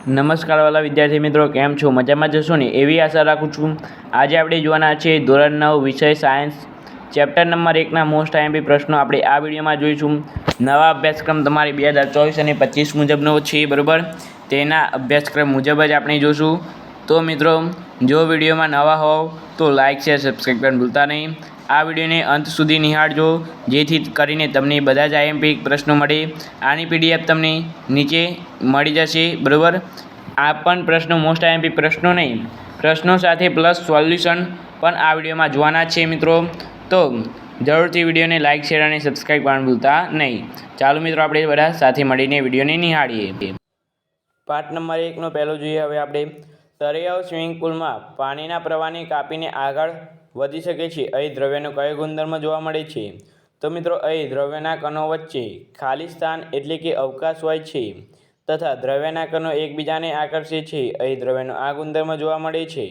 નમસ્કાર વાલા વિદ્યાર્થી મિત્રો, કેમ છો? મજામાં જશો ને એવી આશા રાખું છું। આજે આપણે જોવાના છે ધોરણ 9 વિષય સાયન્સ ચેપ્ટર નંબર 1ના મોસ્ટ આઈએમપી પ્રશ્નો આપણે આ વિડીયોમાં જોઈશું। નવા અભ્યાસક્રમ તમારી 2024 અને 25 મુજબનો છે, બરાબર? તેના અભ્યાસક્રમ મુજબ જ આપણે જોઈશું। તો મિત્રો, જો વિડીયોમાં નવા હોવ તો લાઇક શેર સબસ્ક્રાઈબ કરવાનું ભૂલતા નહીં। આ વિડીયોને અંત સુધી નિહાળજો, જેથી કરીને તમને બધા જ આઈએમપી પ્રશ્નો મળે। આની પીડીએફ તમને નીચે મળી જશે, બરાબર? આ પણ પ્રશ્નો મોસ્ટ આઈએમપી પ્રશ્નો નહીં, પ્રશ્નો સાથે પ્લસ સોલ્યુશન પણ આ વિડીયોમાં જોવાના છે મિત્રો। તો જરૂરથી વિડીયોને લાઇક શેર અને સબસ્ક્રાઈબ કરવાનું ભૂલતા નહીં। ચાલો મિત્રો, આપણે બધા સાથે મળીને વિડીયોને નિહાળીએ। પાઠ નંબર 1નો પહેલો જોઈએ હવે આપણે। તરૈયાઓ સ્વિમિંગ પુલમાં પાણીના પ્રવાહને કાપીને આગળ વધી શકે છે। અહીં દ્રવ્યનો કયો ગુણધર્મ જોવા મળે છે? તો મિત્રો, અહીં દ્રવ્યના કણો વચ્ચે ખાલી સ્થાન એટલે કે અવકાશ હોય છે તથા દ્રવ્યના કણો એકબીજાને આકર્ષે છે। અહીં દ્રવ્યનો આ ગુણધર્મ જોવા મળે છે।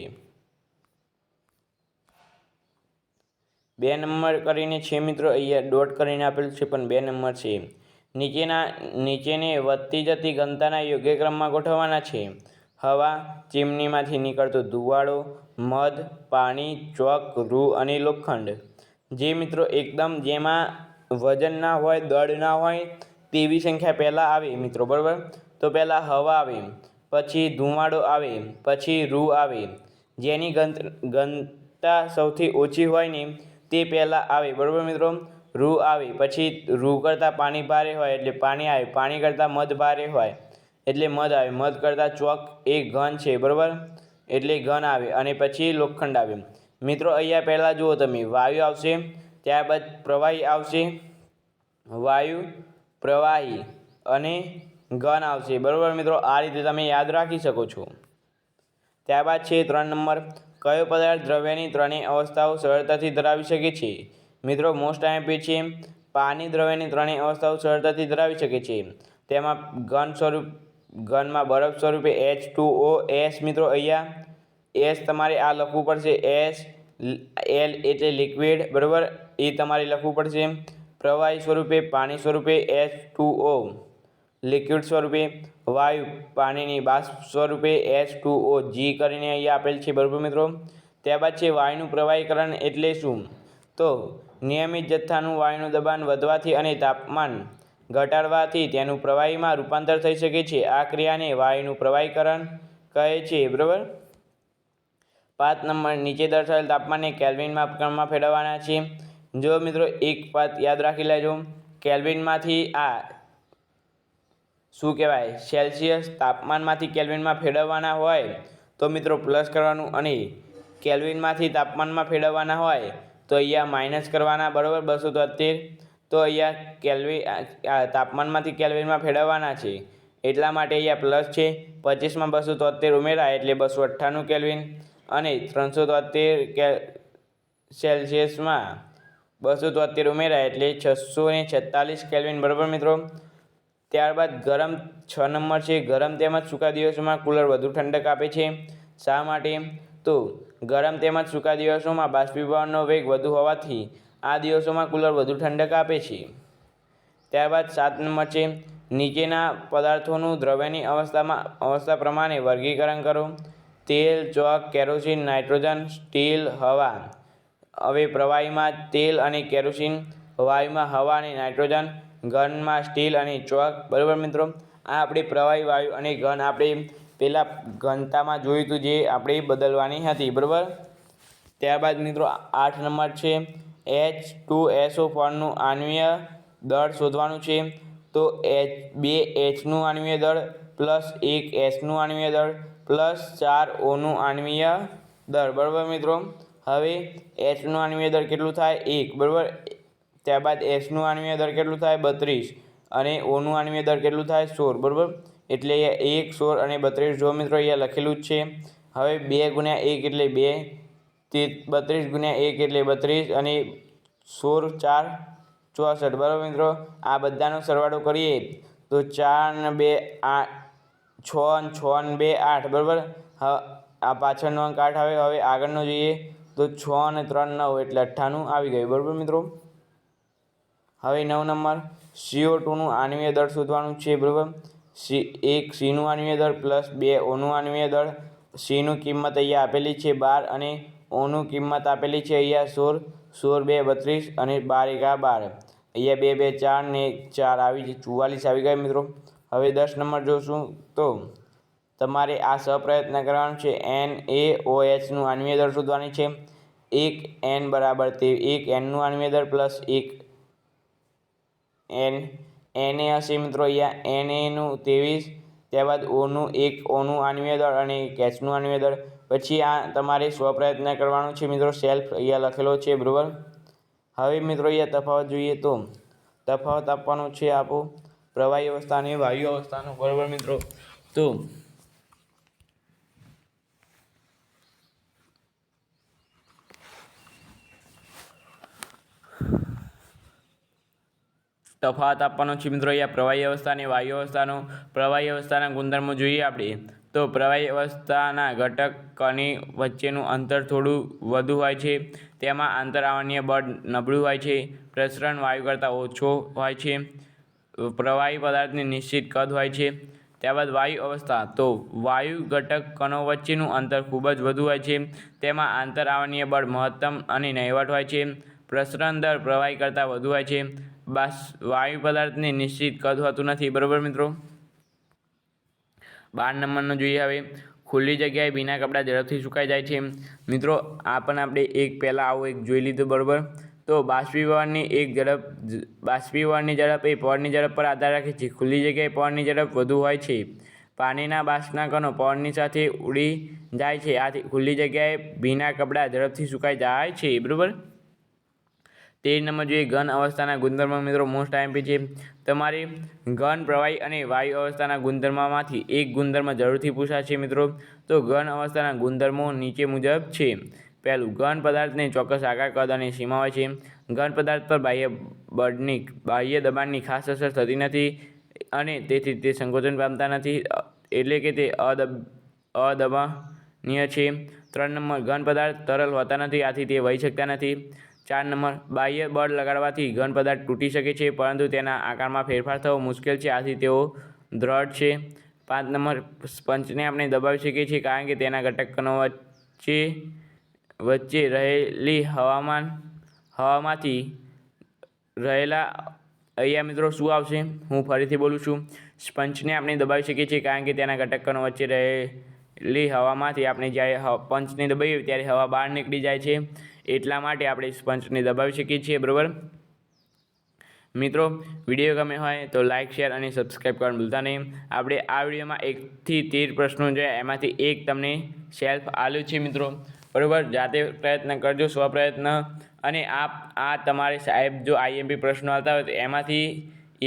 2 નંબર કરીને છે મિત્રો, અહીંયા ડોટ કરીને આપેલું છે પણ 2 નંબર છે। નીચેને વધતી જતી ઘનતાના યોગ્ય ક્રમમાં ગોઠવવાના છે। હવા, ચીમનીમાંથી નીકળતો ધુવાળો, મધ, પાણી, ચોક, રૂ અને લોખંડ। જે મિત્રો એકદમ જેમાં વજન ના હોય, દળ ના હોય તેવી સંખ્યા પહેલાં આવે મિત્રો, બરાબર? તો પહેલાં હવા આવે, પછી ધુમાડો આવે, પછી રૂ આવે। જેની ઘનતા સૌથી ઓછી હોય ને તે પહેલાં આવે, બરાબર મિત્રો? રૂ આવે, પછી રૂ કરતાં પાણી ભારે હોય એટલે પાણી આવે, પાણી કરતાં મધ ભારે હોય એટલે મધ આવે, મધ કરતાં ચોક એ ઘન છે, બરાબર? એટલે ઘન આવે, અને પછી લોખંડ આવે। મિત્રો, અહીંયા પહેલાં જુઓ તમે, વાયુ આવશે, ત્યારબાદ પ્રવાહી આવશે, વાયુ, પ્રવાહી અને ઘન આવશે, બરાબર મિત્રો? આ રીતે તમે યાદ રાખી શકો છો। ત્યારબાદ છે 3 નંબર, કયો પદાર્થ દ્રવ્યની ત્રણેય અવસ્થાઓ સરળતાથી ધરાવી શકે છે? મિત્રો, મોસ્ટ આઈએમપી છે। પાણી દ્રવ્યની ત્રણેય અવસ્થાઓ સરળતાથી ધરાવી શકે છે। તેમાં ઘનમાં બરફ સ્વરૂપે H2O S, મિત્રો અહીંયા S તમારે આ લખવું પડશે, S L એટલે લિક્વિડ, બરાબર? એ તમારે લખવું પડશે। પ્રવાહી સ્વરૂપે, પાણી સ્વરૂપે H2O, લિક્વિડ સ્વરૂપે વાયુ, પાણીની બાષ્પ સ્વરૂપે H2O G કરીને અહીંયા આપેલ છે, બરાબર મિત્રો? ત્યારબાદ છે વાયુનું પ્રવાહીકરણ એટલે શું? તો નિયમિત જથ્થાનું વાયુનું દબાણ વધવાથી અને તાપમાન ઘટાડવાથી તેનું પ્રવાહીમાં રૂપાંતર થઈ શકે છે। આ ક્રિયાને વાયુનું પ્રવાહીકરણ કહે છે, બરાબર? 5 નંબર, નીચે દર્શાવેલ તાપમાનને કેલ્વિન માપક્રમમાં ફેરવવાના છે। જો મિત્રો, એક વાત યાદ રાખી લેજો, કેલ્વિનમાંથી આ શું કહેવાય, સેલ્સિયસ તાપમાનમાંથી કેલ્વિનમાં ફેરવવાના હોય તો મિત્રો પ્લસ કરવાનું, અને કેલ્વિનમાંથી તાપમાનમાં ફેરવવાના હોય તો અહીંયા માઇનસ કરવાના, બરાબર? 273 તો અહીંયા તાપમાનમાંથી કેલ્વિનમાં ફેરવવાના છે એટલા માટે અહીંયા પ્લસ છે। 25માં 273 ઉમેરાય એટલે 298 કેલ્વિન, અને 373 સેલ્સિયસમાં 273 ઉમેરાય એટલે 646 કેલ્વિન, બરાબર મિત્રો? ત્યારબાદ ગરમ 6 નંબર છે, ગરમ તેમજ સૂકા દિવસોમાં કુલર વધુ ઠંડક આપે છે। શા માટે? તો ગરમ તેમજ સૂકા દિવસોમાં બાષ્પીભવનનો વેગ વધુ હોવાથી આ દિવસોમાં કુલર વધુ ઠંડક આપે છે। ત્યારબાદ 7 નંબર છે, નીચેના પદાર્થોનું દ્રવ્યની અવસ્થા પ્રમાણે વર્ગીકરણ કરો। તેલ, ચોક, કેરોસીન, નાઇટ્રોજન, સ્ટીલ, હવા। હવે પ્રવાહીમાં તેલ અને કેરોસીન, વાયુમાં હવા અને નાઇટ્રોજન, ઘનમાં સ્ટીલ અને ચોક, બરાબર મિત્રો? આ આપણે પ્રવાહી, વાયુ અને ઘન આપણે પેલા ઘનતામાં જોયું હતું, જે આપણે બદલવાની હતી, બરાબર? ત્યારબાદ મિત્રો 8 નંબર છે, H2SO4નું આણ્વીય દળ શોધવાનું છે। તો 2 Hનું આણ્વીય દળ પ્લસ 1 Sનું આણ્વીય દળ પ્લસ 4 Oનું આણ્વીય દળ, બરાબર મિત્રો? હવે Hનું આણ્વીય દળ કેટલું થાય? 1, બરાબર? ત્યારબાદ Sનું આણ્વીય દળ કેટલું થાય? 32, અને Oનું આણ્વીય દળ કેટલું થાય? 16, બરાબર? એટલે 1, 16 અને 32 જો મિત્રો અહીંયા લખેલું જ છે। હવે 2 ગુણ્યા 1 એટલે 2, 32 ગુણ્યા 1 એટલે 32, અને 16, 4, 64, બરાબર મિત્રો? આ બધાનો સરવાળો કરીએ તો 4 ને 2 8, 6 ને 6 ને 2 8, બરાબર? આ પાછળનો અંક 8 આવે। હવે આગળનો જોઈએ તો 6 ને 3 9 એટલે 98 આવી ગયું, બરાબર મિત્રો? હવે 9 નંબર, CO2નું આણ્વીય દળ શોધવાનું છે, બરાબર? 1 સીનું આણ્વીય દળ પ્લસ 2 ઓનું આણ્વીય દળ. સીનું કિંમત અહીંયા આપેલી છે 12 અને ઓનું કિંમત આપેલી છે અહીંયા 16. 16 2 32 અને 12 1 12. અહીંયા 2 2 4 ને 4 આવી 44 આવી ગયા મિત્રો. હવે 10 નંબર જોશું તો તમારે આ સપ્રયત્ન કરવાનું છે. NaOHનું આણ્વીય દળ શોધવાની છે. 1 N બરાબર તે 1 Nનું આણ્વીય દળ પ્લસ 1 Na હશે મિત્રો અહીંયા Naનું 23, ત્યારબાદ ઓનું 1 ઓનું આણ્વીય દળ અને 1 Hનું આણ્વીય દળ. પછી આ તમારે સ્વપ્રયત્ન કરવાનું છે મિત્રો. સેલ્ફ અહીંયા લખેલો છે બરાબર. હવે મિત્રો અહીંયા તફાવત જોઈએ તો તફાવત આપવાનો છે આપો પ્રવાહી અવસ્થા અને વાયુ અવસ્થાનો બરાબર મિત્રો. તો તફાવત આપવાનો છે મિત્રો અહીંયા પ્રવાહી અવસ્થા અને વાયુ અવસ્થાનો. પ્રવાહી અવસ્થાના ગુણધર્મો જોઈએ આપણે તો પ્રવાહી અવસ્થાના ઘટક કણની વચ્ચેનું અંતર થોડું વધુ હોય છે. તેમાં આંતરઆવરણીય બળ નબળું હોય છે. પ્રસરણ વાયુ કરતાં ઓછો હોય છે. પ્રવાહી પદાર્થની નિશ્ચિત કદ હોય છે. ત્યારબાદ વાયુ અવસ્થા તો વાયુ ઘટક કણો વચ્ચેનું અંતર ખૂબ જ વધુ હોય છે. તેમાં આંતરઆવરણીય બળ મહત્તમ અને નહિવત હોય છે. પ્રસરણ દર પ્રવાહી કરતાં વધુ હોય છે. વાયુ પદાર્થની નિશ્ચિત કદ હોતું નથી બરાબર મિત્રો. 12 નંબરનો જોઈએ હવે. ખુલ્લી જગ્યાએ ભીના કપડાં ઝડપથી સુકાઈ જાય છે મિત્રો. આ પણ આપણે પહેલાં આવો એક જોઈ લીધું બરાબર. તો બાષ્પીભવનની ઝડપ એ પવનની ઝડપ પર આધાર રાખે છે. ખુલ્લી જગ્યાએ પવનની ઝડપ વધુ હોય છે. પાણીના બાષ્પના કણો પવનની સાથે ઉડી જાય છે. આથી ખુલ્લી જગ્યાએ ભીના કપડાં ઝડપથી સુકાઈ જાય છે બરાબર. 13 નંબર જોઈએ ઘન અવસ્થાના ગુણધર્મો મિત્રો. મોસ્ટ આઈએમપી છે. તમારે ઘન, પ્રવાહી અને વાયુ અવસ્થાના ગુણધર્મમાંથી એક ગુણધર્મ જરૂરથી પૂછાશે મિત્રો. તો ઘન અવસ્થાના ગુણધર્મો નીચે મુજબ છે. પહેલું, ઘન પદાર્થને ચોક્કસ આકાર, કદ અને સીમા હોય છે. ઘન પદાર્થ પર બાહ્ય દબાણની ખાસ અસર થતી નથી અને તેથી તે સંકોચન પામતા નથી, એટલે કે તે અદબાણનીય છે. 3 નંબર, ઘન પદાર્થ તરલ હોતા નથી, આથી તે વહી શકતા નથી. 4 નંબર, બાહ્ય બળ લગાડવાથી ઘન પદાર્થ તૂટી શકે છે, પરંતુ તેના આકારમાં ફેરફાર થવો મુશ્કેલ છે, આથી તેઓ દ્રઢ છે. 5 નંબર, સ્પંજને આપણે દબાવી શકીએ છીએ કારણ કે તેના ઘટક કણો વચ્ચે રહેલી હવામાંથી રહેલા અહીંયા મિત્રો શું આવશે, હું ફરીથી બોલું છું. સ્પંજને આપણે દબાવી શકીએ છીએ કારણ કે તેના ઘટક કણો વચ્ચે રહેલી હવામાંથી આપણે જ્યારે પંચને દબાવીએ ત્યારે હવા બહાર નીકળી જાય છે, એટલા માટે આપણે સ્પંજને દબાવી શકીએ છીએ બરાબર. મિત્રો વિડીયો ગમે હોય તો લાઇક, શેર અને સબસ્ક્રાઈબ કરવાનું ભૂલતા નહીં. આપણે આ વિડીયોમાં 1 થી 13 પ્રશ્નો જોયા, એમાંથી એક તમને સેલ્ફ આલ્યું છે મિત્રો બરાબર. જાતે પ્રયત્ન કરજો, સ્વપ્રયત્ન. અને આ તમારે સાહેબ જો આઈએમપી પ્રશ્નો આવતા હોય તો એમાંથી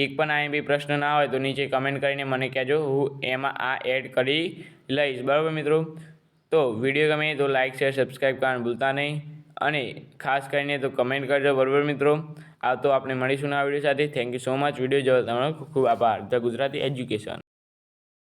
એક પણ આઈએમપી પ્રશ્ન ના હોય તો નીચે કમેન્ટ કરીને મને કહેજો, હું એમાં આ એડ કરી લઈશ બરાબર મિત્રો. તો વિડીયો ગમે તો લાઇક, શેર, સબસ્ક્રાઈબ કરવાનું ભૂલતા નહીં અને ખાસ કરીને તો કમેન્ટ કરજો બરાબર મિત્રો. તો આપણે મળીશું આ વિડીયો સાથે. Thank you so much. Video જોવા તમારો ખૂબ ખૂબ આભાર. The Gujarati education.